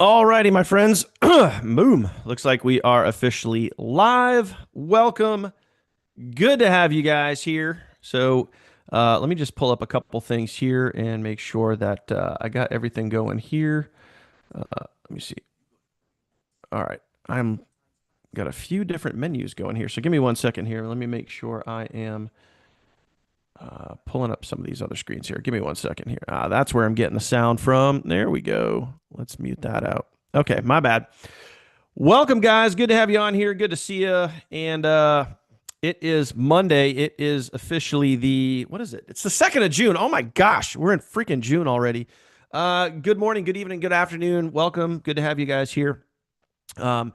Alrighty, my friends. Boom. Looks like we are officially live. Welcome. Good to have you guys here. Let me just pull up a couple things here and make sure that I got everything going here. Let me see. All right. I'm got a few different menus going here. So give me one second here. Let me make sure I am pulling up some of these other screens here. Give me one second here. That's where I'm getting the sound from. There we go. Let's mute that out. Okay, my bad. Welcome, guys. Good to have you on here. Good to see you. And it is Monday. It is officially what is it? It's the 2nd of June. Oh my gosh, we're in freaking June already. Good morning, good evening, good afternoon. Welcome. Good to have you guys here. Um,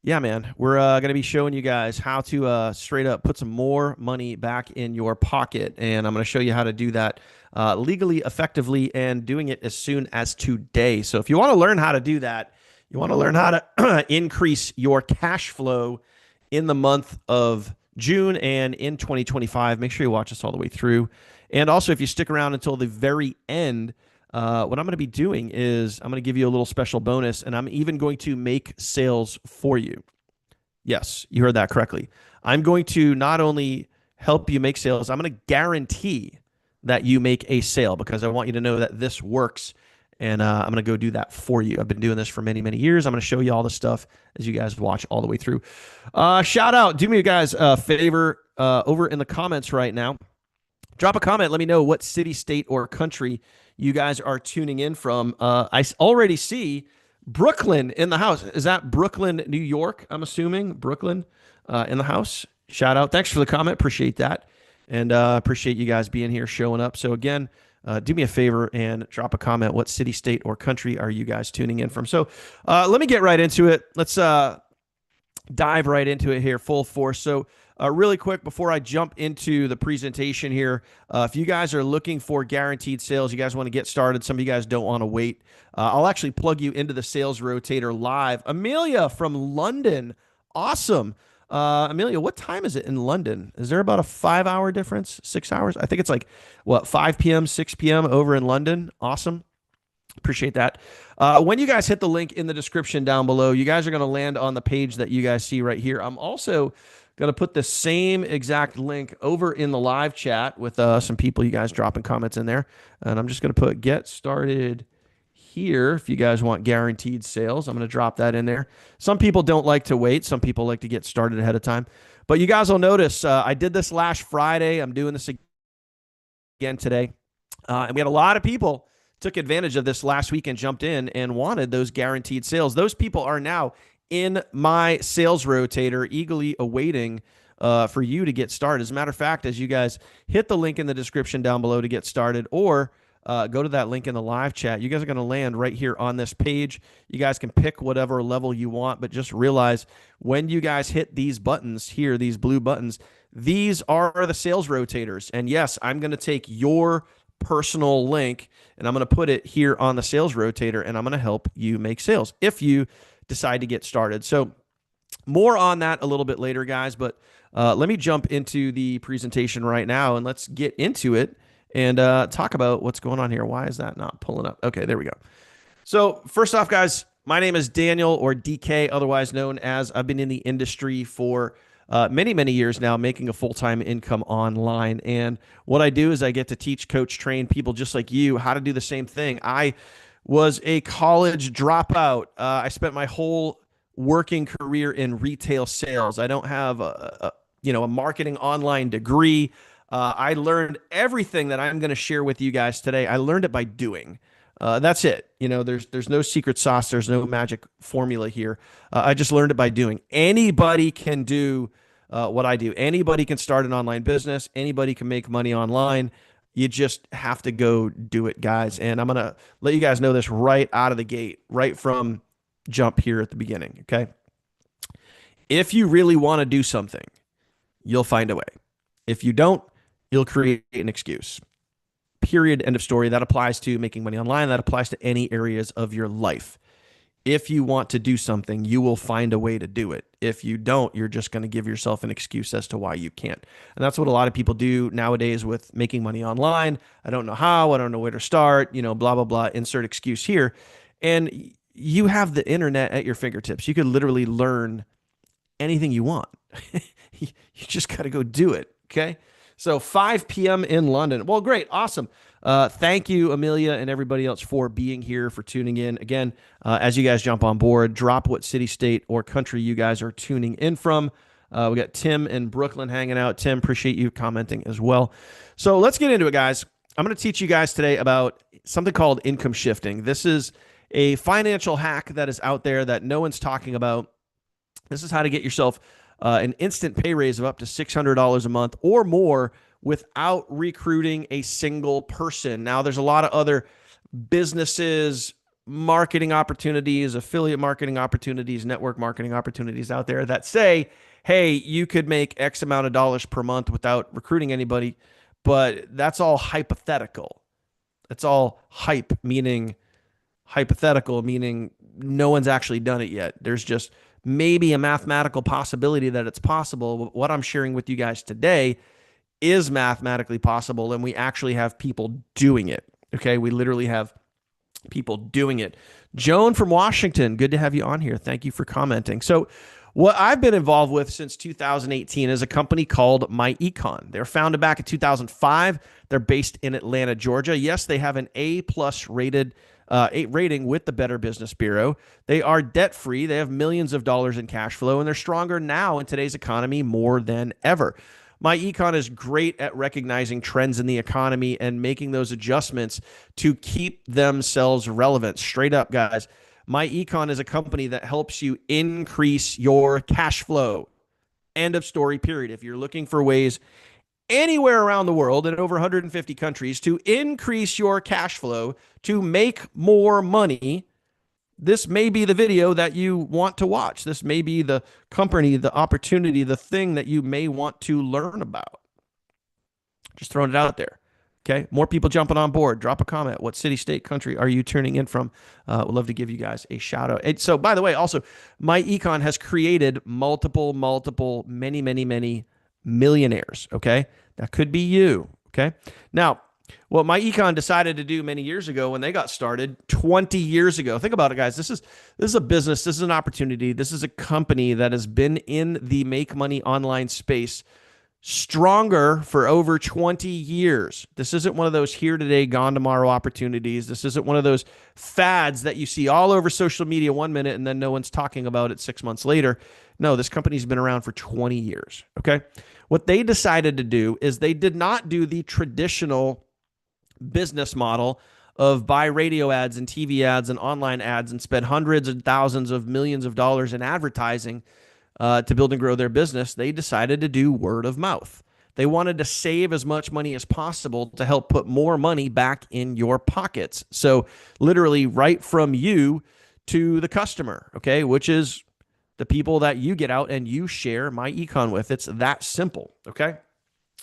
yeah, man, we're going to be showing you guys how to straight up put some more money back in your pocket. And I'm going to show you how to do that legally, effectively, and doing it as soon as today. So if you want to learn how to do that, you want to learn how to increase your cash flow in the month of June and in 2025, make sure you watch this all the way through. And also, if you stick around until the very end, what I'm going to be doing is I'm going to give you a little special bonus, and I'm even going to make sales for you. Yes, you heard that correctly. I'm going to not only help you make sales, I'm going to guarantee that you make a sale because I want you to know that this works. And I'm going to go do that for you. I've been doing this for many, many years. I'm going to show you all the stuff as you guys watch all the way through. Shout out. Do me you guys a favor over in the comments right now. Drop a comment. Let me know what city, state, or country you guys are tuning in from. I already see Brooklyn in the house. Is that Brooklyn, New York? I'm assuming Brooklyn in the house. Shout out. Thanks for the comment. Appreciate that. And appreciate you guys being here, showing up. So again, do me a favor and drop a comment. What city, state, or country are you guys tuning in from? So let me get right into it. Let's dive right into it here, full force. So really quick, before I jump into the presentation here, if you guys are looking for guaranteed sales, you guys want to get started, some of you guys don't want to wait, I'll actually plug you into the Sales Rotator live. Amelia from London. Awesome. Amelia, what time is it in London? Is there about a 5-hour difference? 6 hours? I think it's like, what, 5 p.m., 6 p.m. over in London. Awesome. Appreciate that. When you guys hit the link in the description down below, you guys are going to land on the page that you guys see right here. I'm also going to put the same exact link over in the live chat with some people, you guys dropping comments in there. And I'm just going to put get started here if you guys want guaranteed sales. I'm going to drop that in there. Some people don't like to wait. Some people like to get started ahead of time. But you guys will notice I did this last Friday. I'm doing this again today. And we had a lot of people took advantage of this last week and jumped in and wanted those guaranteed sales. Those people are now in my Sales Rotator, eagerly awaiting for you to get started. As a matter of fact, as you guys hit the link in the description down below to get started, or go to that link in the live chat, you guys are going to land right here on this page. You guys can pick whatever level you want, but just realize when you guys hit these buttons here, these blue buttons, these are the Sales Rotators. And yes, I'm going to take your personal link and I'm going to put it here on the Sales Rotator, and I'm going to help you make sales if you decide to get started. So more on that a little bit later, guys, but let me jump into the presentation right now and let's get into it and talk about what's going on here. Why is that not pulling up? Okay, there we go. So first off, guys, my name is Daniel, or DK, otherwise known as. I've been in the industry for many, many years now, making a full-time income online. And what I do is I get to teach, coach, train people just like you how to do the same thing. I was a college dropout. I spent my whole working career in retail sales. I don't have a marketing online degree. I learned everything that I'm going to share with you guys today. I learned it by doing. That's it. There's no secret sauce. There's no magic formula here. I just learned it by doing. Anybody can do what I do. Anybody can start an online business. Anybody can make money online. You just have to go do it, guys. And I'm going to let you guys know this right out of the gate, right from jump here at the beginning. Okay. If you really want to do something, you'll find a way. If you don't, you'll create an excuse. Period. End of story. That applies to making money online. That applies to any areas of your life. If you want to do something, you will find a way to do it. If you don't, you're just going to give yourself an excuse as to why you can't. And that's what a lot of people do nowadays with making money online. I don't know how, I don't know where to start, blah, blah, blah, insert excuse here. And you have the internet at your fingertips. You could literally learn anything you want. You just got to go do it. Okay. So 5 p.m. in London. Well, great. Awesome. Thank you, Amelia, and everybody else for being here, for tuning in. Again, as you guys jump on board, drop what city, state, or country you guys are tuning in from. We got Tim in Brooklyn hanging out. Tim, appreciate you commenting as well. So let's get into it, guys. I'm going to teach you guys today about something called income shifting. This is a financial hack that is out there that no one's talking about. This is how to get yourself an instant pay raise of up to $600 a month or more without recruiting a single person. Now, there's a lot of other businesses, marketing opportunities, affiliate marketing opportunities, network marketing opportunities out there that say, hey, you could make X amount of dollars per month without recruiting anybody, but that's all hypothetical. That's all hype, meaning hypothetical, meaning no one's actually done it yet. There's just maybe a mathematical possibility that it's possible. But what I'm sharing with you guys today is mathematically possible, and we actually have people doing it. Okay, we literally have people doing it. Joan from Washington, good to have you on here. Thank you for commenting. So what I've been involved with since 2018 is a company called myEcon. They were founded back in 2005. They're based in Atlanta, Georgia. Yes, they have an A+ rated rating with the Better Business Bureau. They are debt-free. They have millions of dollars in cash flow, and they're stronger now in today's economy more than ever. myEcon is great at recognizing trends in the economy and making those adjustments to keep themselves relevant. Straight up, guys. myEcon is a company that helps you increase your cash flow. End of story, period. If you're looking for ways anywhere around the world in over 150 countries to increase your cash flow, to make more money, this may be the video that you want to watch. This may be the company, the opportunity, the thing that you may want to learn about. Just throwing it out there. Okay, more people jumping on board. Drop a comment. What city, state, country are you tuning in from? We'd love to give you guys a shout out. And so, by the way, also, myEcon has created many millionaires. Okay, that could be you. Okay, now, what myEcon decided to do many years ago when they got started 20 years ago. Think about it, guys. This is a business. This is an opportunity. This is a company that has been in the make money online space stronger for over 20 years. This isn't one of those here today, gone tomorrow opportunities. This isn't one of those fads that you see all over social media 1 minute and then no one's talking about it 6 months later. No, this company's been around for 20 years. Okay. What they decided to do is they did not do the traditional business model of buy radio ads and TV ads and online ads and spend hundreds and thousands of millions of dollars in advertising to build and grow their business. They decided to do word of mouth. They wanted to save as much money as possible to help put more money back in your pockets. So literally right from you to the customer, okay, which is the people that you get out and you share myEcon with. It's that simple, okay?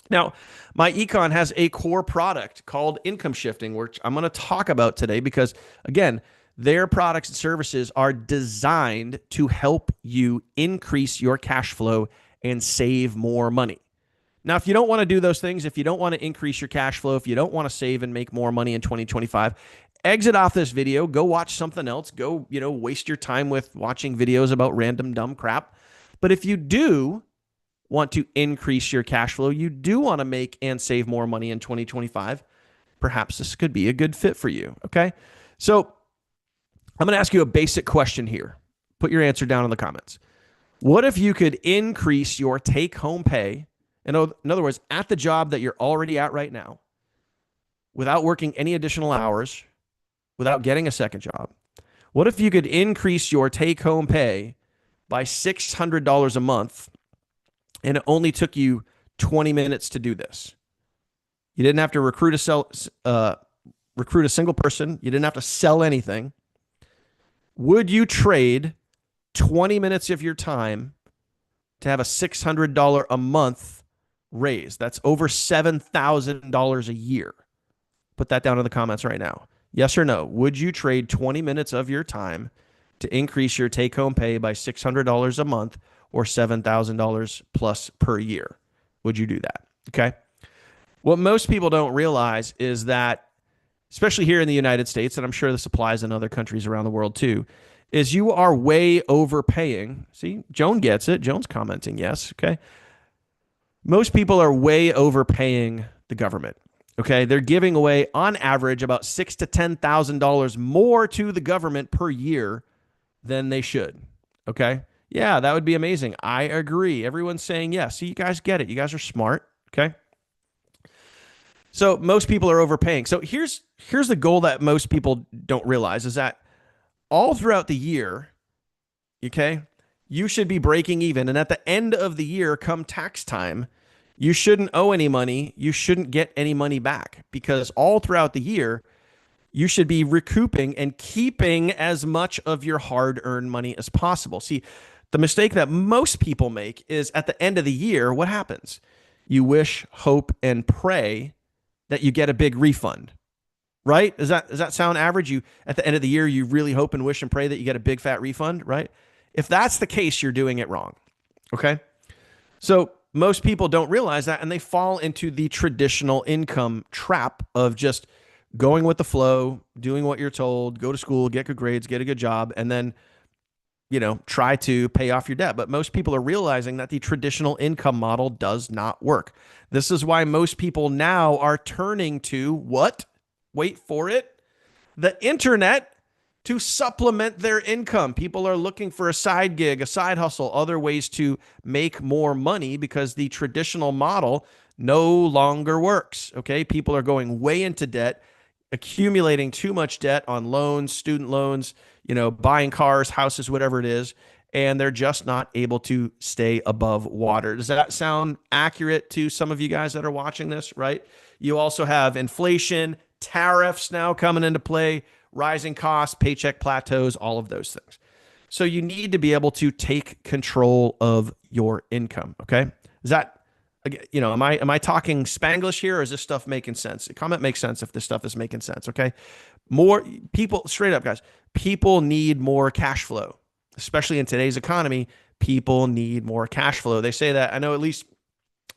Now, myEcon has a core product called income shifting, which I'm going to talk about today because, again, their products and services are designed to help you increase your cash flow and save more money. Now, if you don't want to do those things, if you don't want to increase your cash flow, if you don't want to save and make more money in 2025, exit off this video, go watch something else, go, waste your time with watching videos about random dumb crap. But if you do want to increase your cash flow, you do want to make and save more money in 2025, perhaps this could be a good fit for you, okay? So I'm going to ask you a basic question here. Put your answer down in the comments. What if you could increase your take-home pay, in other words, at the job that you're already at right now, without working any additional hours, without getting a second job? What if you could increase your take-home pay by $600 a month, and it only took you 20 minutes to do this? You didn't have to recruit a single person. You didn't have to sell anything. Would you trade 20 minutes of your time to have a $600 a month raise? That's over $7,000 a year. Put that down in the comments right now. Yes or no? Would you trade 20 minutes of your time to increase your take-home pay by $600 a month or $7,000 plus per year? Would you do that? Okay. What most people don't realize is that especially here in the United States, and I'm sure this applies in other countries around the world too, is you are way overpaying. See, Joan gets it. Joan's commenting yes. Okay. Most people are way overpaying the government. Okay. They're giving away on average about $6,000 to $10,000 more to the government per year than they should. Okay. Yeah, that would be amazing. I agree. Everyone's saying yes. See, you guys get it. You guys are smart. Okay. So most people are overpaying. So here's the goal that most people don't realize is that all throughout the year, okay, you should be breaking even. And at the end of the year, come tax time, you shouldn't owe any money. You shouldn't get any money back because all throughout the year, you should be recouping and keeping as much of your hard-earned money as possible. See, the mistake that most people make is at the end of the year, what happens? You wish, hope, and pray that you get a big refund, right? Does that sound average? You at the end of the year, you really hope and wish and pray that you get a big fat refund, right? If that's the case, you're doing it wrong. Okay. So most people don't realize that, and they fall into the traditional income trap of just going with the flow, doing what you're told, go to school, get good grades, get a good job, and then, try to pay off your debt. But most people are realizing that the traditional income model does not work. This is why most people now are turning to what? Wait for it. The internet to supplement their income. People are looking for a side gig, a side hustle, other ways to make more money because the traditional model no longer works. Okay. People are going way into debt, accumulating too much debt on loans, student loans, buying cars, houses, whatever it is, and they're just not able to stay above water. Does that sound accurate to some of you guys that are watching this, right? You also have inflation, tariffs now coming into play, rising costs, paycheck plateaus, all of those things. So you need to be able to take control of your income, okay? Is that am I talking Spanglish here, or is this stuff making sense? Comment makes sense if this stuff is making sense, okay? More people, straight up, guys, people need more cash flow, especially in today's economy. People need more cash flow. They say that, I know at least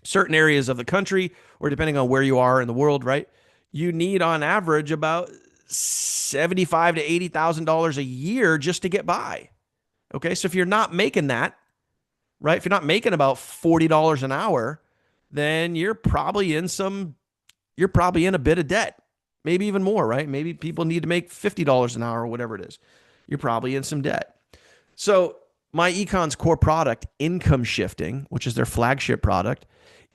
certain areas of the country, or depending on where you are in the world, right? You need on average about $75,000 to $80,000 a year just to get by. Okay, so if you're not making that, right? If you're not making about $40 an hour, then you're probably in a bit of debt, maybe even more, right? Maybe people need to make $50 an hour or whatever it is. You're probably in some debt. So myEcon's core product, income shifting, which is their flagship product,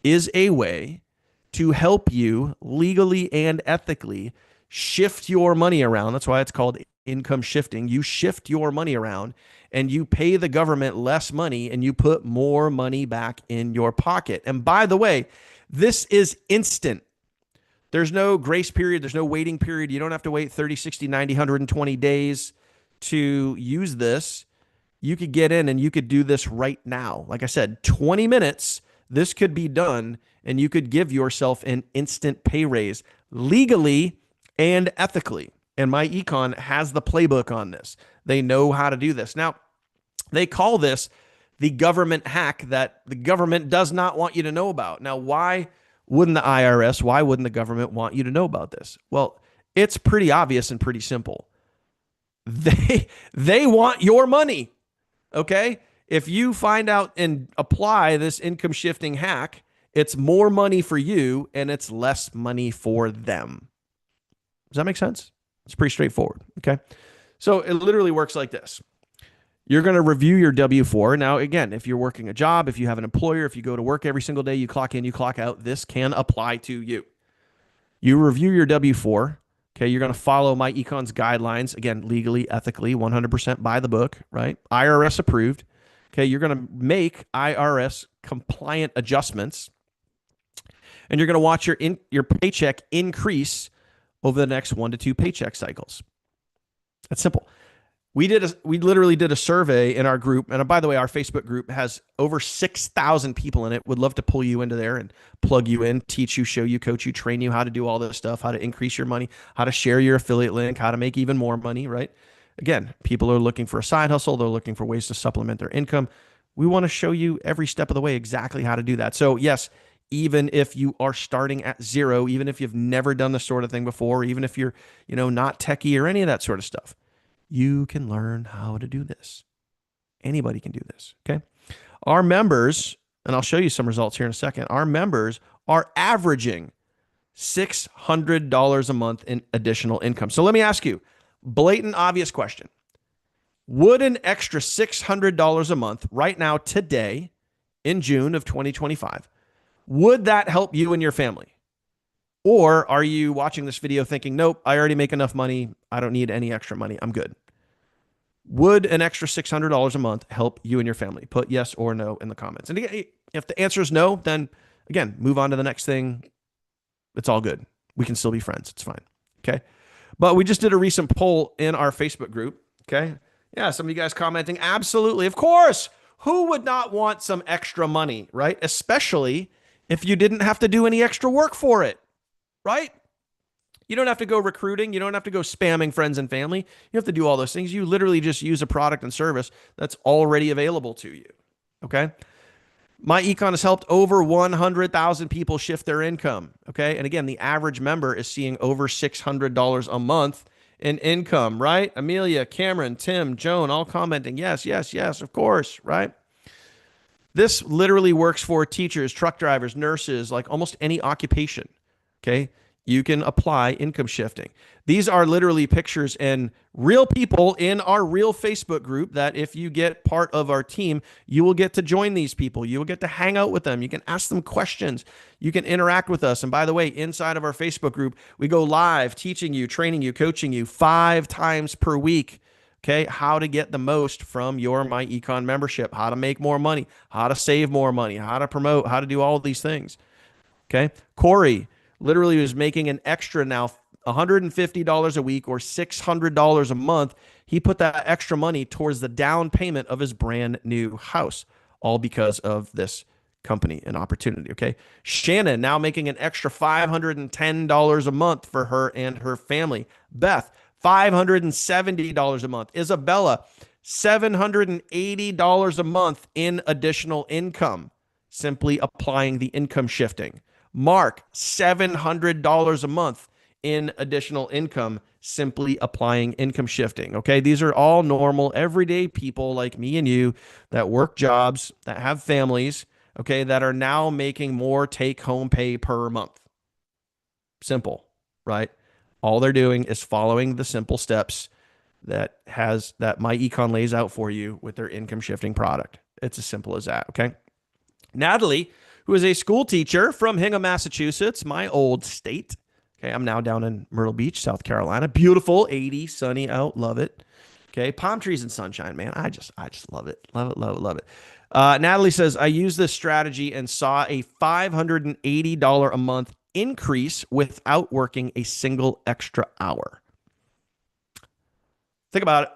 is a way to help you legally and ethically shift your money around. That's why it's called income shifting. You shift your money around and you pay the government less money and you put more money back in your pocket. And by the way, this is instant. There's no grace period. There's no waiting period. You don't have to wait 30, 60, 90, 120 days to use this. You could get in and you could do this right now. Like I said, 20 minutes, this could be done and you could give yourself an instant pay raise legally and ethically. And myEcon has the playbook on this. They know how to do this. Now, they call this the government hack that the government does not want you to know about. Now, why wouldn't the IRS, why wouldn't the government want you to know about this? Well, it's pretty obvious and pretty simple. They want your money, okay? If you find out and apply this income shifting hack, it's more money for you and it's less money for them. Does that make sense? It's pretty straightforward, okay? So it literally works like this. You're going to review your W-4. Now, again, if you're working a job, if you have an employer, if you go to work every single day, you clock in, you clock out, this can apply to you. You review your W-4. Okay, you're going to follow myEcon's guidelines, again, legally, ethically, 100% by the book, right? IRS approved. Okay, you're going to make IRS compliant adjustments, and you're going to watch your paycheck increase over the next 1 to 2 paycheck cycles. That's simple. We literally did a survey in our group. And by the way, our Facebook group has over 6,000 people in it. Would love to pull you into there and plug you in, teach you, show you, coach you, train you how to do all this stuff, how to increase your money, how to share your affiliate link, how to make even more money, right? Again, people are looking for a side hustle. They're looking for ways to supplement their income. We want to show you every step of the way exactly how to do that. So yes, even if you are starting at zero, even if you've never done this sort of thing before, even if you're, not techie or any of that sort of stuff. You can learn how to do this. Anybody can do this. Okay. Our members, and I'll show you some results here in a second, our members are averaging $600 a month in additional income. So let me ask you, blatant, obvious question. Would an extra $600 a month right now, today, in June of 2025, would that help you and your family? Or are you watching this video thinking, nope, I already make enough money. I don't need any extra money. I'm good. Would an extra $600 a month help you and your family? Put yes or no in the comments. And again, if the answer is no, then again, move on to the next thing. It's all good. We can still be friends. It's fine. Okay. But we just did a recent poll in our Facebook group. Okay. Yeah. Some of you guys commenting. Absolutely. Of course. Who would not want some extra money, right? Especially if you didn't have to do any extra work for it, right? You don't have to go recruiting. You don't have to go spamming friends and family. You have to do all those things. You literally just use a product and service that's already available to you. Okay. myEcon has helped over 100,000 people shift their income. Okay. And again, the average member is seeing over $600 a month in income, right? Amelia, Cameron, Tim, Joan, all commenting. Yes, yes, yes, of course, right? This literally works for teachers, truck drivers, nurses, like almost any occupation. Okay. You can apply income shifting. These are literally pictures and real people in our real Facebook group that if you get part of our team, you will get to join these people. You will get to hang out with them. You can ask them questions. You can interact with us. And by the way, inside of our Facebook group, we go live teaching you, training you, coaching you 5 times per week. Okay, how to get the most from your myEcon membership, how to make more money, how to save more money, how to promote, how to do all of these things. Okay, Corey literally is making an extra now $150 a week or $600 a month. He put that extra money towards the down payment of his brand new house, all because of this company and opportunity. Okay. Shannon now making an extra $510 a month for her and her family. Beth, $570 a month. Isabella, $780 a month in additional income, simply applying the income shifting. Mark, $700 a month in additional income, simply applying income shifting. Okay. These are all normal, everyday people like me and you that work jobs, that have families, okay, that are now making more take home pay per month. Simple, right? All they're doing is following the simple steps that myEcon lays out for you with their income shifting product. It's as simple as that. Okay. Natalie, who is a school teacher from Hingham, Massachusetts, my old state. Okay, I'm now down in Myrtle Beach, South Carolina. Beautiful, 80, sunny out, love it. Okay, palm trees and sunshine, man. I just love it, love it, love it, love it. Natalie says, I used this strategy and saw a $580 a month increase without working a single extra hour. Think about it.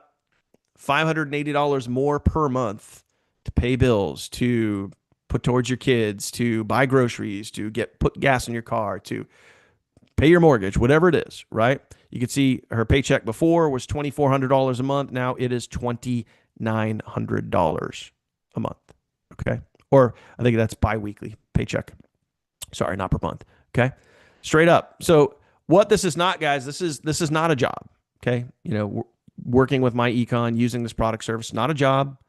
$580 more per month to pay bills, to put towards your kids, to buy groceries, to put gas in your car, to pay your mortgage, whatever it is, right? You can see her paycheck before was $2,400 a month. Now it is $2,900 a month. Okay. Or I think that's biweekly paycheck. Sorry, not per month. Okay. Straight up. So what this is not, guys, this is not a job. Okay. Working with myEcon, using this product service, not a job.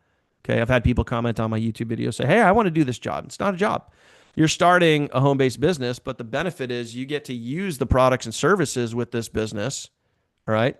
Okay. I've had people comment on my YouTube video, say, hey, I want to do this job. It's not a job. You're starting a home-based business, but the benefit is you get to use the products and services with this business. All right.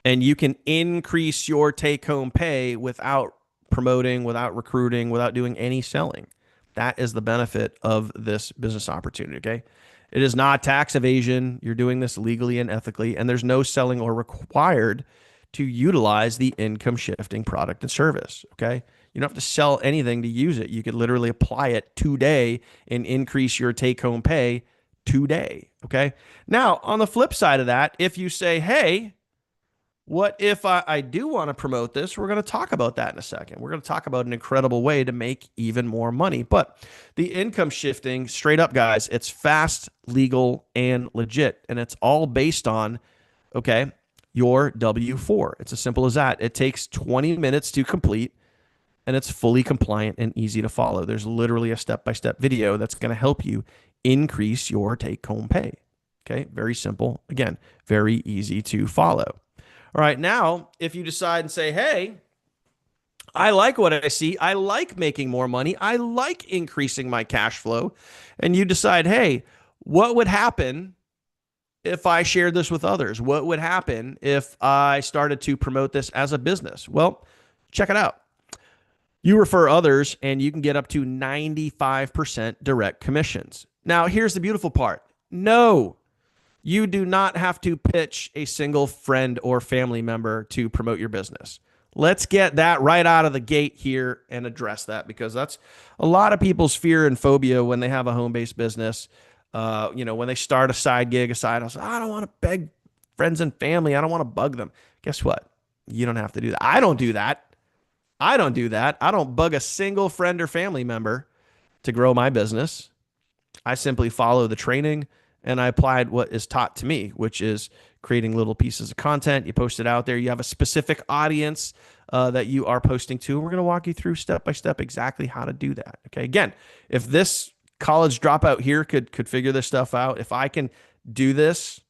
And you can increase your take-home pay without promoting, without recruiting, without doing any selling. That is the benefit of this business opportunity. Okay. It is not tax evasion. You're doing this legally and ethically, and there's no selling or required to utilize the income shifting product and service. Okay. You don't have to sell anything to use it. You could literally apply it today and increase your take home pay today. Okay. Now, on the flip side of that, if you say, hey, what if I do want to promote this? We're going to talk about that in a second. We're going to talk about an incredible way to make even more money. But the income shifting, straight up, guys, it's fast, legal, and legit. And it's all based on, okay, your W-4. It's as simple as that. It takes 20 minutes to complete. and it's fully compliant and easy to follow. There's literally a step-by-step video that's going to help you increase your take-home pay. Okay, very simple. Again, very easy to follow. All right, now if you decide and say, hey, I like what I see. I like making more money. I like increasing my cash flow. And you decide, hey, what would happen if I shared this with others? What would happen if I started to promote this as a business? Well, check it out. You refer others and you can get up to 95% direct commissions. Now, here's the beautiful part. No, you do not have to pitch a single friend or family member to promote your business. Let's get that right out of the gate here and address that, because that's a lot of people's fear and phobia when they have a home-based business. When they start a side gig, a side hustle, I don't want to beg friends and family. I don't want to bug them. Guess what? You don't have to do that. I don't do that. I don't bug a single friend or family member to grow my business. I simply follow the training and I applied what is taught to me, which is creating little pieces of content. You post it out there. You have a specific audience that you are posting to. We're going to walk you through step by step exactly how to do that. Okay. Again, if this college dropout here could figure this stuff out, if I can do this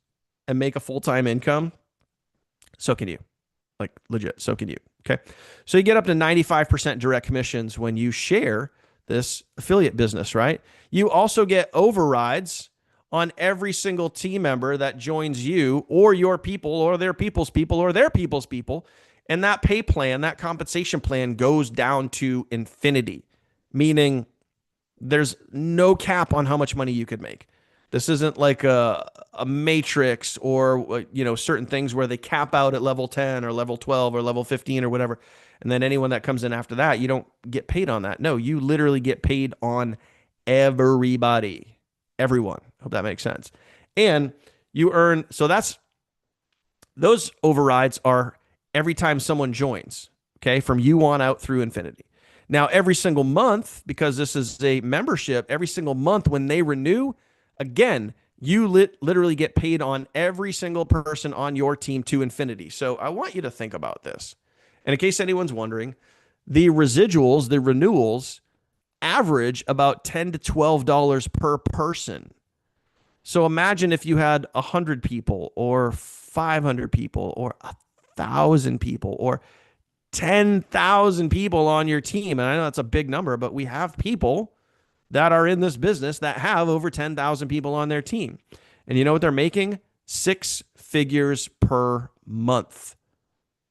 and make a full-time income, so can you. Like legit, so can you. Okay. So you get up to 95% direct commissions when you share this affiliate business, right? You also get overrides on every single team member that joins you or your people or their people's people or their people's people. And that pay plan, that compensation plan goes down to infinity, meaning there's no cap on how much money you could make. This isn't like a matrix or, certain things where they cap out at level 10 or level 12 or level 15 or whatever. And then anyone that comes in after that, you don't get paid on that. No, you literally get paid on everybody, everyone. Hope that makes sense. And you earn, so those overrides are every time someone joins, okay, from you on out through infinity. Now, every single month, because this is a membership, every single month when they renew, again, you literally get paid on every single person on your team to infinity. So I want you to think about this. And in case anyone's wondering, the residuals, the renewals, average about $10 to $12 per person. So imagine if you had 100 people or 500 people or 1,000 people or 10,000 people on your team. And I know that's a big number, but we have people that are in this business that have over 10,000 people on their team. And you know what they're making? 6 figures per month.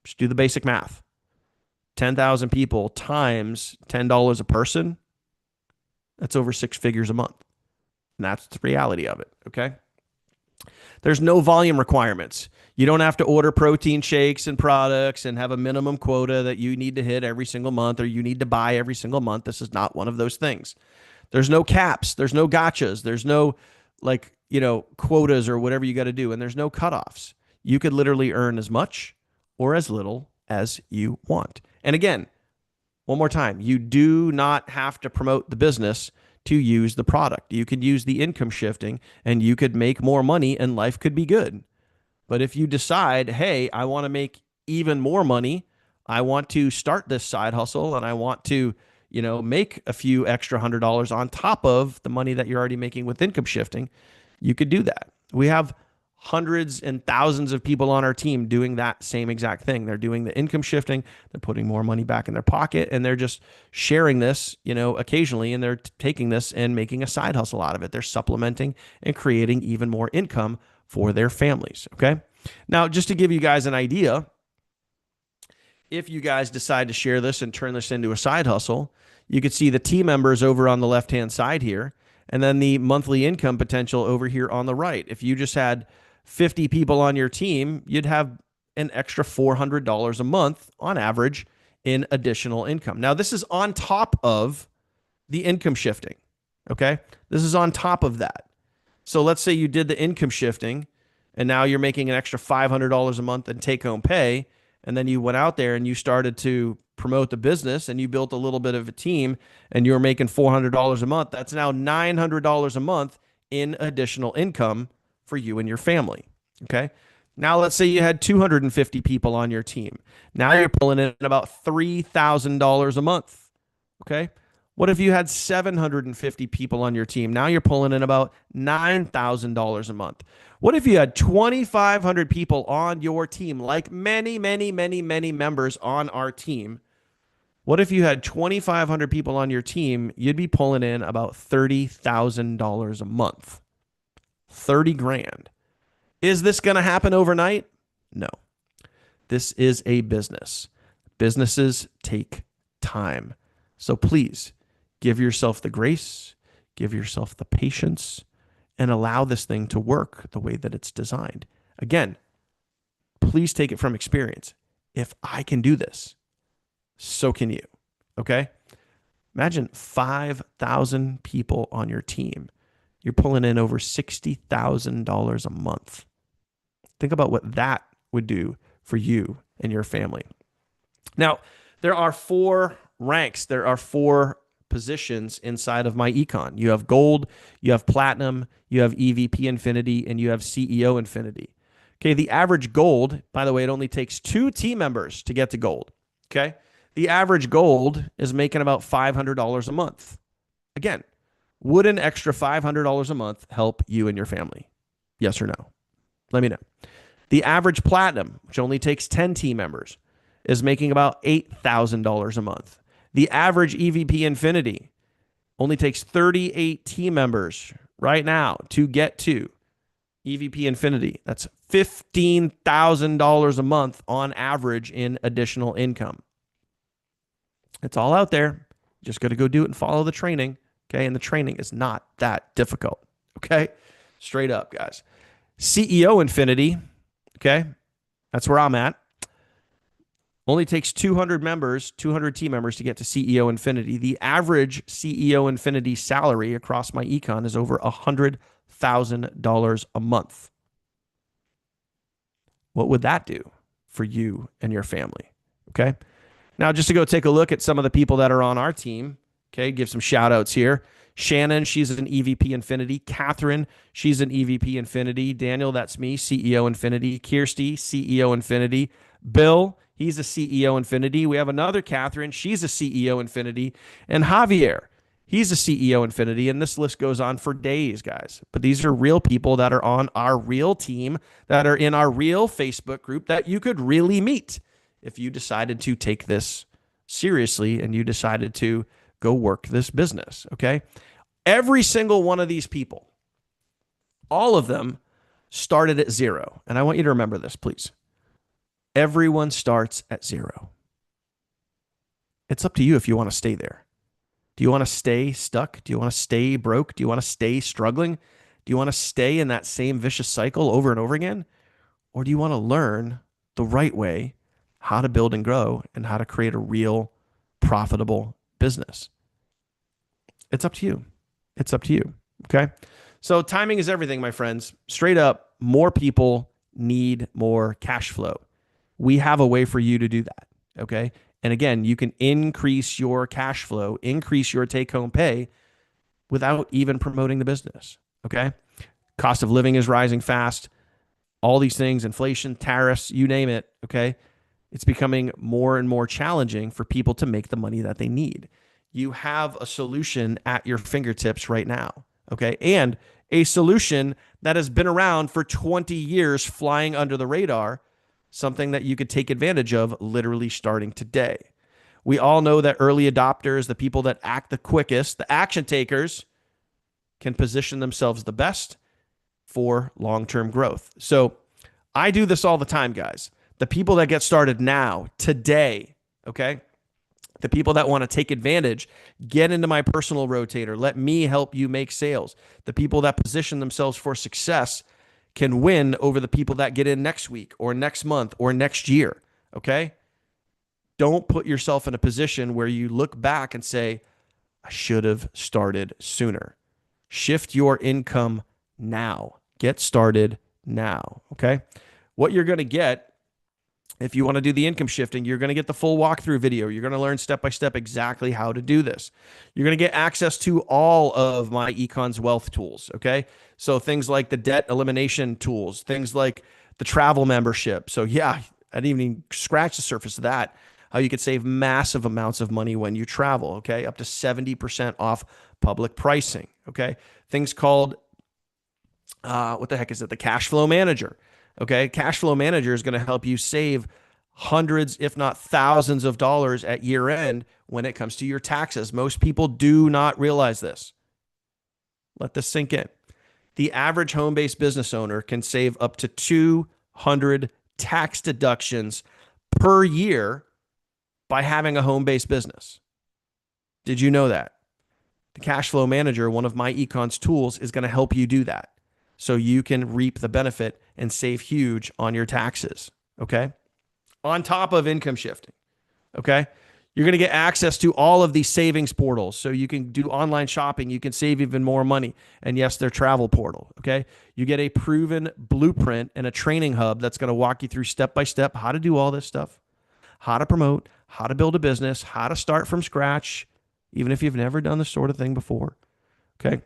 Just do the basic math. 10,000 people times $10 a person. That's over 6 figures a month. And that's the reality of it, okay? There's no volume requirements. You don't have to order protein shakes and products and have a minimum quota that you need to hit every single month or you need to buy every single month. This is not one of those things. There's no caps. There's no gotchas. There's no quotas or whatever you got to do. And there's no cutoffs. You could literally earn as much or as little as you want. And again, one more time, you do not have to promote the business to use the product. You could use the income shifting and you could make more money and life could be good. But if you decide, hey, I want to make even more money, I want to start this side hustle and I want to, make a few extra $100 on top of the money that you're already making with income shifting, you could do that. We have hundreds and thousands of people on our team doing that same exact thing. They're doing the income shifting, they're putting more money back in their pocket, and they're just sharing this, occasionally, and they're taking this and making a side hustle out of it. They're supplementing and creating even more income for their families, okay? Now, just to give you guys an idea, if you guys decide to share this and turn this into a side hustle, you could see the team members over on the left-hand side here, and then the monthly income potential over here on the right. If you just had 50 people on your team, you'd have an extra $400 a month on average in additional income. Now, this is on top of the income shifting, okay? This is on top of that. So let's say you did the income shifting, and now you're making an extra $500 a month in take-home pay, and then you went out there and you started to promote the business and you built a little bit of a team and you're making $400 a month. That's now $900 a month in additional income for you and your family. Okay. Now, let's say you had 250 people on your team. Now you're pulling in about $3,000 a month. Okay. What if you had 750 people on your team? Now you're pulling in about $9,000 a month. What if you had 2,500 people on your team, like many, many, many, many members on our team? What if you had 2,500 people on your team? You'd be pulling in about $30,000 a month. 30 grand. Is this going to happen overnight? No. This is a business. Businesses take time. So please give yourself the grace, give yourself the patience, and allow this thing to work the way that it's designed. Again, please take it from experience. If I can do this, so can you. Okay? Imagine 5,000 people on your team. You're pulling in over $60,000 a month. Think about what that would do for you and your family. Now, there are 4 ranks. There are 4 positions inside of myEcon. You have gold, you have platinum, you have EVP Infinity, and you have CEO Infinity. Okay, the average gold, by the way, it only takes 2 team members to get to gold. Okay, the average gold is making about $500 a month. Again, would an extra $500 a month help you and your family? Yes or no? Let me know. The average platinum, which only takes 10 team members, is making about $8,000 a month. The average EVP Infinity only takes 38 team members right now to get to EVP Infinity. That's $15,000 a month on average in additional income. It's all out there. Just got to go do it and follow the training. Okay. And the training is not that difficult. Okay. Straight up, guys. CEO Infinity. Okay. That's where I'm at. Only takes 200 team members to get to CEO Infinity. The average CEO Infinity salary across myEcon is over $100,000 a month. What would that do for you and your family? Okay. Now, just to go take a look at some of the people that are on our team. Okay. Give some shout outs here. Shannon, she's an EVP Infinity. Catherine, she's an EVP Infinity. Daniel, that's me, CEO Infinity. Kirsty, CEO Infinity. Bill, he's a CEO Infinity. We have another Catherine. She's a CEO Infinity. And Javier, he's a CEO Infinity. And this list goes on for days, guys. But these are real people that are on our real team, that are in our real Facebook group that you could really meet if you decided to take this seriously and you decided to go work this business, okay? Every single one of these people, all of them started at 0. And I want you to remember this, please. Everyone starts at 0. It's up to you if you want to stay there. Do you want to stay stuck? Do you want to stay broke? Do you want to stay struggling? Do you want to stay in that same vicious cycle over and over again? Or do you want to learn the right way how to build and grow and how to create a real profitable business? It's up to you. It's up to you. Okay. So timing is everything, my friends. Straight up, more people need more cash flow. We have a way for you to do that. Okay. And again, you can increase your cash flow, increase your take home pay without even promoting the business. Okay. Cost of living is rising fast. All these things, inflation, tariffs, you name it. Okay. It's becoming more and more challenging for people to make the money that they need. You have a solution at your fingertips right now, okay? And a solution that has been around for 20 years flying under the radar, something that you could take advantage of literally starting today. We all know that early adopters, the people that act the quickest, the action takers, can position themselves the best for long-term growth. So I do this all the time, guys. The people that get started now, today, okay? The people that want to take advantage, get into my personal rotator. Let me help you make sales. The people that position themselves for success can win over the people that get in next week or next month or next year, okay? Don't put yourself in a position where you look back and say, I should have started sooner. Shift your income now. Get started now, okay? What you're going to get, if you want to do the income shifting, you're going to get the full walkthrough video. You're going to learn step-by-step exactly how to do this. You're going to get access to all of myEcon's wealth tools, okay? So things like the debt elimination tools, things like the travel membership. So yeah, I didn't even scratch the surface of that. How you could save massive amounts of money when you travel, okay? Up to 70% off public pricing, okay? Things called, what the heck is it? The cash flow manager, okay? Cash flow manager is going to help you save hundreds, if not thousands of dollars at year end when it comes to your taxes. Most people do not realize this. Let this sink in. The average home-based business owner can save up to 200 tax deductions per year by having a home-based business. Did you know that? The cash flow manager, one of myEcon's tools, is going to help you do that so you can reap the benefit and save huge on your taxes, okay? On top of income shifting, okay? You're going to get access to all of these savings portals so you can do online shopping. You can save even more money. And yes, their travel portal, okay? You get a proven blueprint and a training hub that's going to walk you through step by step how to do all this stuff, how to promote, how to build a business, how to start from scratch, even if you've never done this sort of thing before, okay?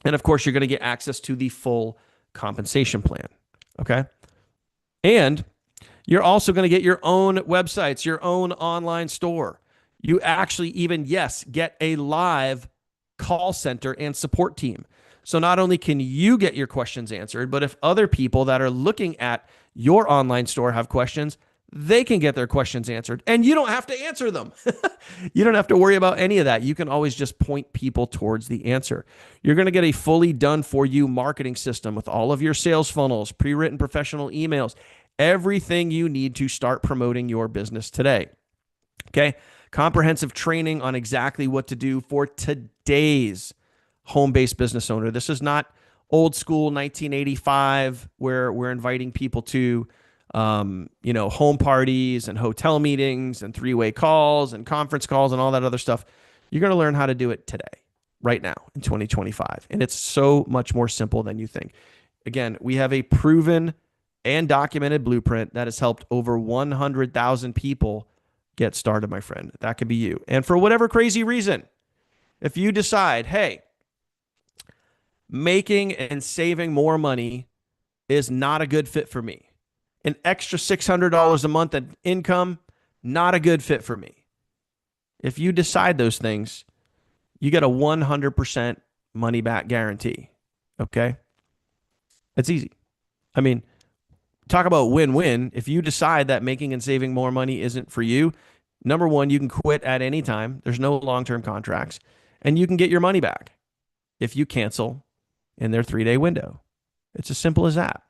And of course, you're going to get access to the full compensation plan, okay? And you're also going to get your own websites, your own online store. You actually even, yes, get a live call center and support team. So not only can you get your questions answered, but if other people that are looking at your online store have questions, they can get their questions answered and you don't have to answer them. You don't have to worry about any of that. You can always just point people towards the answer. You're going to get a fully done for you marketing system with all of your sales funnels, pre-written professional emails, everything you need to start promoting your business today. Okay. Comprehensive training on exactly what to do for today's home-based business owner. This is not old school 1985 where we're inviting people to home parties and hotel meetings and three-way calls and conference calls and all that other stuff. You're going to learn how to do it today, right now in 2025. And it's so much more simple than you think. Again, we have a proven and documented blueprint that has helped over 100,000 people get started, my friend. That could be you. And for whatever crazy reason, if you decide, hey, making and saving more money is not a good fit for me, an extra $600 a month in income, not a good fit for me. If you decide those things, you get a 100% money back guarantee. Okay? It's easy. I mean, talk about win-win. If you decide that making and saving more money isn't for you, number one, you can quit at any time. There's no long-term contracts. And you can get your money back if you cancel in their 3-day window. It's as simple as that.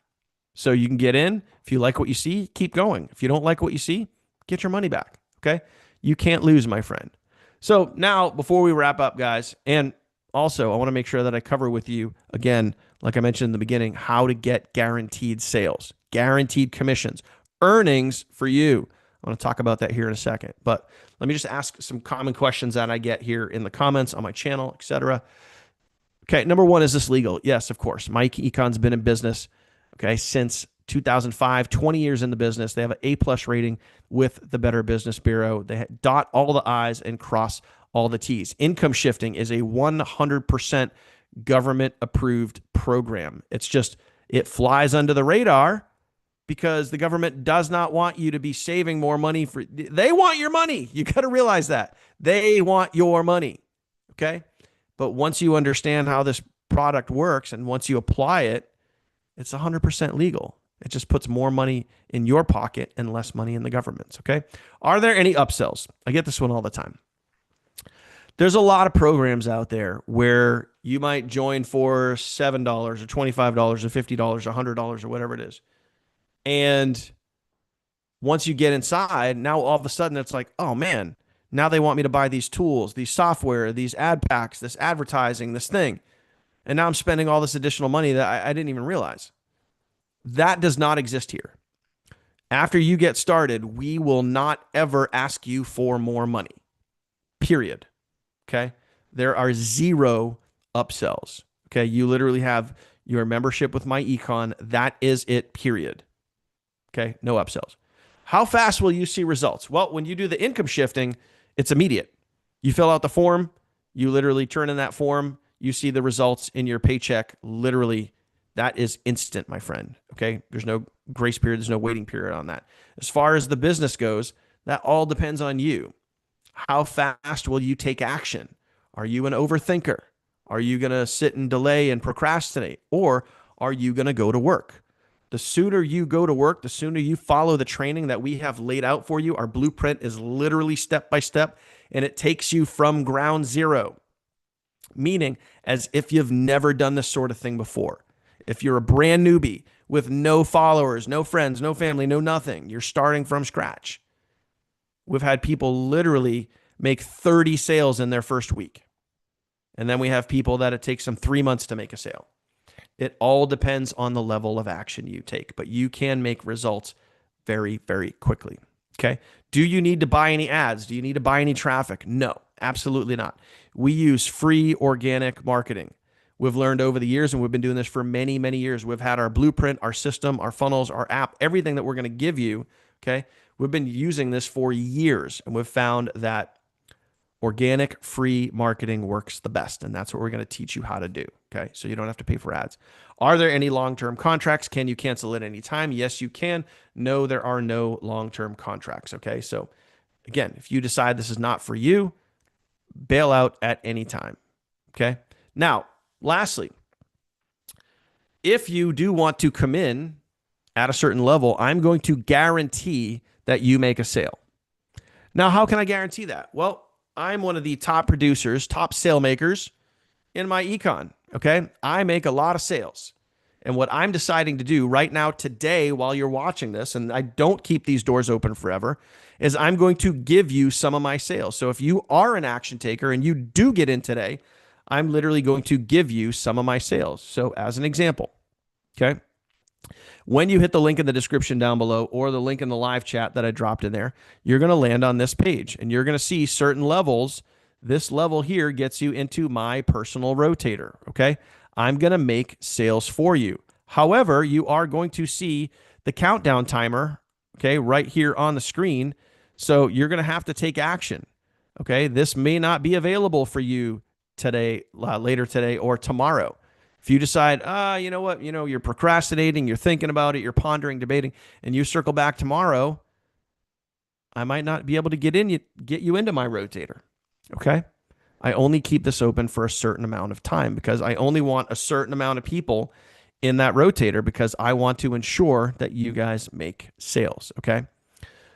So you can get in. If you like what you see, keep going. If you don't like what you see, get your money back, okay? You can't lose, my friend. So now, before we wrap up, guys, and also I want to make sure that I cover with you, again, like I mentioned in the beginning, how to get guaranteed sales, guaranteed commissions, earnings for you. I want to talk about that here in a second. But let me just ask some common questions that I get here in the comments on my channel, etc. Okay, number one, is this legal? Yes, of course. myEcon's been in business, okay, since 2005, 20 years in the business. They have an A+ rating with the Better Business Bureau. They dot all the I's and cross all the T's. Income shifting is a 100% government approved program. It's just, it flies under the radar because the government does not want you to be saving more money they want your money. You got to realize that. They want your money. Okay. But once you understand how this product works and once you apply it, it's 100% legal. It just puts more money in your pocket and less money in the government's, okay? Are there any upsells? I get this one all the time. There's a lot of programs out there where you might join for $7 or $25 or $50 or $100 or whatever it is. And once you get inside, now all of a sudden it's like, oh man, now they want me to buy these tools, these software, these ad packs, this advertising, this thing. And now I'm spending all this additional money that I didn't even realize. That does not exist here. After you get started, we will not ever ask you for more money. Period. Okay? There are zero upsells. Okay? You literally have your membership with myEcon. That is it, period. Okay? No upsells. How fast will you see results? Well, when you do the income shifting, it's immediate. You fill out the form, you literally turn in that form, you see the results in your paycheck. Literally, that is instant, my friend. Okay? There's no grace period. There's no waiting period on that. As far as the business goes, that all depends on you. How fast will you take action? Are you an overthinker? Are you going to sit and delay and procrastinate? Or are you going to go to work? The sooner you go to work, the sooner you follow the training that we have laid out for you. Our blueprint is literally step by step, and it takes you from ground zero, meaning as if you've never done this sort of thing before. If you're a brand newbie with no followers, no friends, no family, no nothing, you're starting from scratch. We've had people literally make 30 sales in their first week. And then we have people that it takes them 3 months to make a sale. It all depends on the level of action you take, but you can make results very, very quickly. Okay. Do you need to buy any ads? Do you need to buy any traffic? No, absolutely not. We use free organic marketing. We've learned over the years, and we've been doing this for many, many years. We've had our blueprint, our system, our funnels, our app, everything that we're going to give you. Okay. We've been using this for years, and we've found that organic free marketing works the best. And that's what we're going to teach you how to do. Okay. So you don't have to pay for ads. Are there any long-term contracts? Can you cancel at any time? Yes, you can. No, there are no long-term contracts. Okay. So again, if you decide this is not for you, bail out at any time. Okay. Now, lastly, if you do want to come in at a certain level, I'm going to guarantee that you make a sale. Now, how can I guarantee that? Well, I'm one of the top producers, top sale makers in myEcon. Okay. I make a lot of sales. And what I'm deciding to do right now, today, while you're watching this, and I don't keep these doors open forever, is I'm going to give you some of my sales. So if you are an action taker and you do get in today, I'm literally going to give you some of my sales. So as an example, okay, when you hit the link in the description down below or the link in the live chat that I dropped in there, you're going to land on this page and you're going to see certain levels. This level here gets you into my personal rotator. Okay. I'm going to make sales for you. However, you are going to see the countdown timer, okay, right here on the screen. So you're going to have to take action. Okay. This may not be available for you today, later today, or tomorrow. If you decide, you know what, you're procrastinating, you're thinking about it, you're pondering, debating, and you circle back tomorrow, I might not be able to get you into my rotator. Okay. I only keep this open for a certain amount of time because I only want a certain amount of people in that rotator because I want to ensure that you guys make sales. Okay.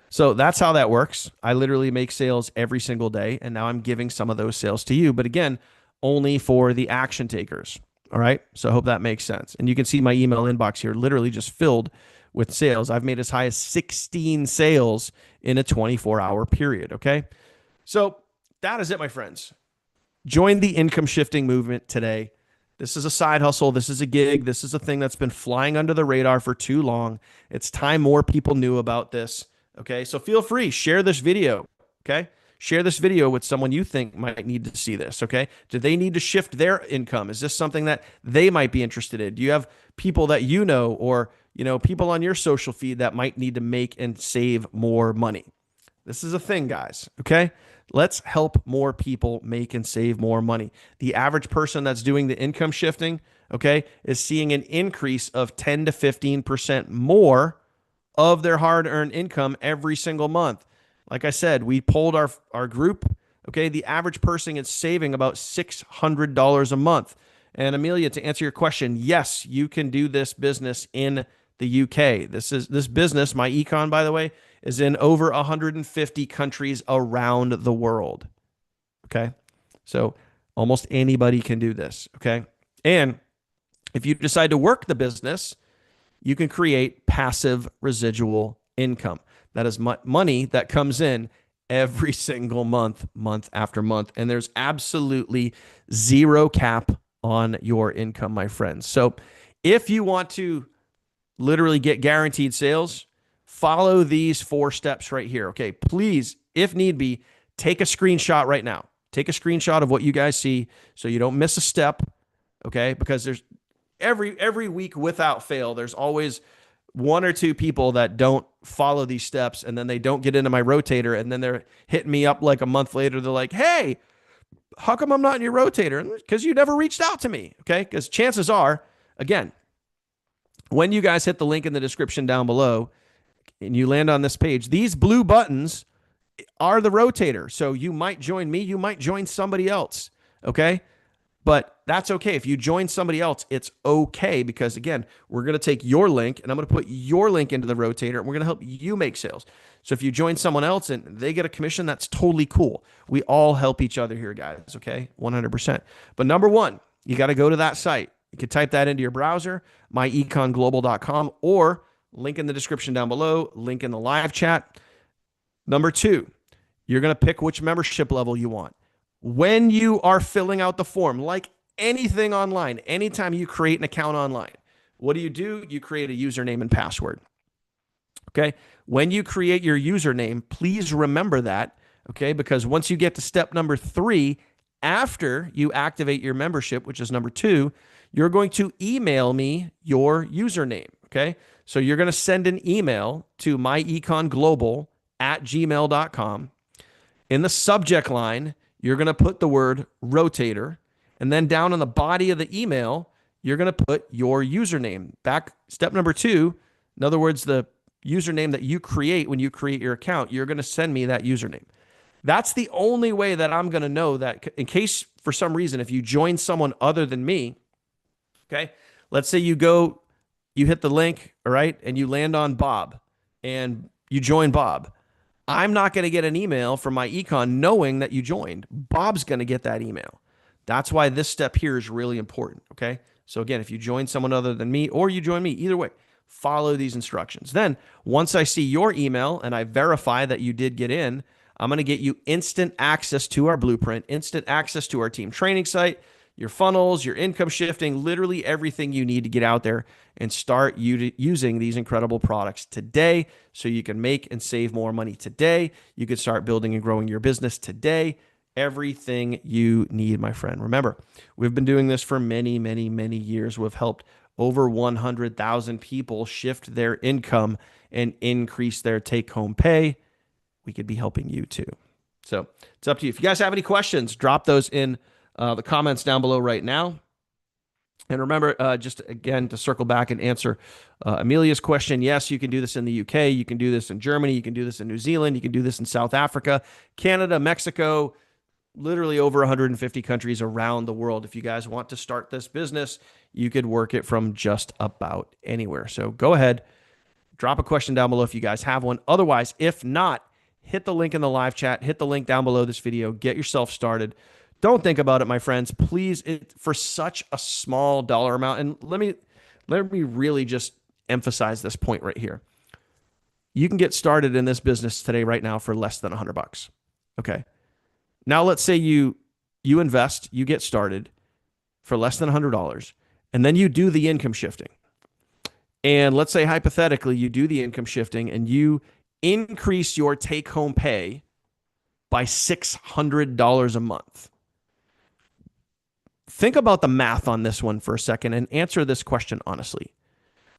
So that's how that works. I literally make sales every single day, and now I'm giving some of those sales to you. But again, only for the action takers. All right. So I hope that makes sense. And you can see my email inbox here literally just filled with sales. I've made as high as 16 sales in a 24-hour period. Okay. So that is it, my friends. Join the income shifting movement today. This is a side hustle. This is a gig. This is a thing that's been flying under the radar for too long. It's time more people knew about this. Okay. So feel free, share this video. Okay. Share this video with someone you think might need to see this, okay? Do they need to shift their income? Is this something that they might be interested in? Do you have people that you know or, people on your social feed that might need to make and save more money? This is a thing, guys, okay? Let's help more people make and save more money. The average person that's doing the income shifting, okay, is seeing an increase of 10 to 15% more of their hard-earned income every single month. Like I said, we polled our group. Okay, the average person is saving about $600 a month. And Amelia, to answer your question, yes, you can do this business in the UK. This business, myEcon, by the way, is in over 150 countries around the world. Okay, so almost anybody can do this. Okay, and if you decide to work the business, you can create passive residual income. That is money that comes in every single month, month after month. And there's absolutely zero cap on your income, my friends. So if you want to literally get guaranteed sales, follow these 4 steps right here. Okay, please, if need be, take a screenshot right now. Take a screenshot of what you guys see so you don't miss a step. Okay, because there's every week without fail, there's always 1 or 2 people that don't follow these steps, and then they don't get into my rotator, and then they're hitting me up like a month later. They're like, hey, how come I'm not in your rotator? Because you never reached out to me. Okay. Because chances are, again, When you guys hit the link in the description down below and you land on this page, these blue buttons are the rotator. So you might join me, you might join somebody else. Okay. But that's okay. If you join somebody else, it's okay because, again, we're going to take your link and I'm going to put your link into the rotator and we're going to help you make sales. So if you join someone else and they get a commission, that's totally cool. We all help each other here, guys. Okay. 100%. But number one, you got to go to that site. You can type that into your browser, myeconglobal.com, or link in the description down below, link in the live chat. Number two, you're going to pick which membership level you want. When you are filling out the form, like anything online, anytime you create an account online, what do? You create a username and password. Okay. When you create your username, please remember that. Okay. Because once you get to step number 3, after you activate your membership, which is number 2, you're going to email me your username. Okay. So you're going to send an email to myeconglobal@gmail.com. In the subject line, you're going to put the word rotator, and then down on the body of the email, you're going to put your username. Back step number 2, in other words, the username that you create when you create your account, you're going to send me that username. That's the only way that I'm going to know that, in case for some reason, if you join someone other than me, okay, let's say you hit the link, all right, and you land on Bob and you join Bob. I'm not going to get an email from myEcon knowing that you joined. Bob's going to get that email. That's why this step here is really important, okay? So again, if you join someone other than me or you join me, either way, follow these instructions. Then once I see your email and I verify that you did get in, I'm going to get you instant access to our blueprint, instant access to our team training site, your funnels, your income shifting, literally everything you need to get out there and start using these incredible products today so you can make and save more money today. You can start building and growing your business today. Everything you need, my friend. Remember, we've been doing this for many, many, many years. We've helped over 100,000 people shift their income and increase their take-home pay. We could be helping you too. So it's up to you. If you guys have any questions, drop those in the comments down below right now. And remember, just again, to circle back and answer Amelia's question, yes, you can do this in the UK. You can do this in Germany. You can do this in New Zealand. You can do this in South Africa, Canada, Mexico, literally over 150 countries around the world. If you guys want to start this business, you could work it from just about anywhere. So go ahead, drop a question down below if you guys have one. Otherwise, if not, hit the link in the live chat, hit the link down below this video, get yourself started. Don't think about it, my friends. Please, for such a small dollar amount, and let me really just emphasize this point right here. You can get started in this business today, right now, for less than $100. Okay. Now, let's say you invest, you get started for less than $100, and then you do the income shifting. And let's say hypothetically, you do the income shifting and you increase your take-home pay by $600 a month. Think about the math on this one for a second and answer this question honestly.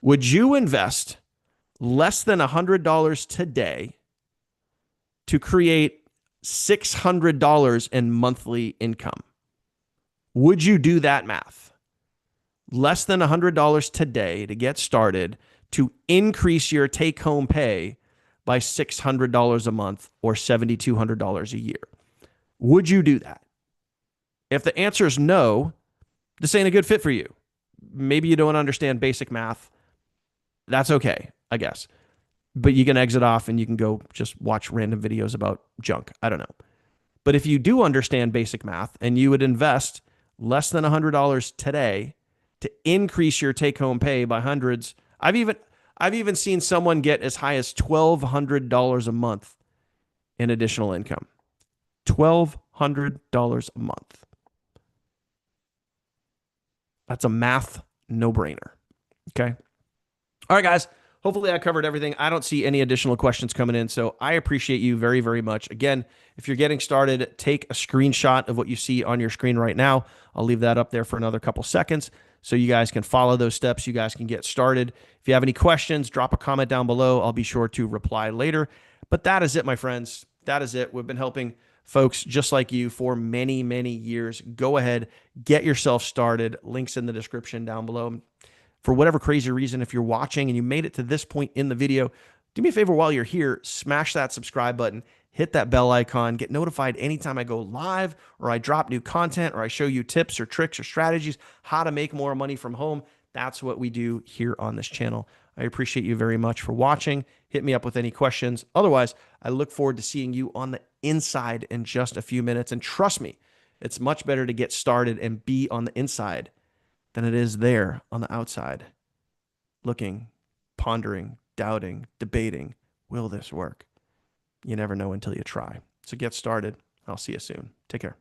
Would you invest less than $100 today to create $600 in monthly income? Would you do that math? Less than $100 today to get started to increase your take-home pay by $600 a month or $7,200 a year. Would you do that? If the answer is no, this ain't a good fit for you. Maybe you don't understand basic math. That's okay, I guess. But you can exit off and you can go just watch random videos about junk. I don't know. But if you do understand basic math and you would invest less than $100 today to increase your take-home pay by hundreds, I've even seen someone get as high as $1,200 a month in additional income. $1,200 a month. That's a math no-brainer. Okay. All right, guys. Hopefully I covered everything. I don't see any additional questions coming in, so I appreciate you very, very much. Again, if you're getting started, take a screenshot of what you see on your screen right now. I'll leave that up there for another couple seconds so you guys can follow those steps. You guys can get started. If you have any questions, drop a comment down below. I'll be sure to reply later. But that is it, my friends. That is it. We've been helping folks just like you for many, many years. Go ahead, get yourself started. Links in the description down below. for whatever crazy reason, if you're watching and you made it to this point in the video, do me a favor while you're here, smash that subscribe button, hit that bell icon, get notified anytime I go live or I drop new content or I show you tips or tricks or strategies, how to make more money from home. That's what we do here on this channel. I appreciate you very much for watching. Hit me up with any questions. Otherwise, I look forward to seeing you on the inside in just a few minutes. And trust me, it's much better to get started and be on the inside than it is there on the outside, looking, pondering, doubting, debating, will this work? You never know until you try. So get started. I'll see you soon. Take care.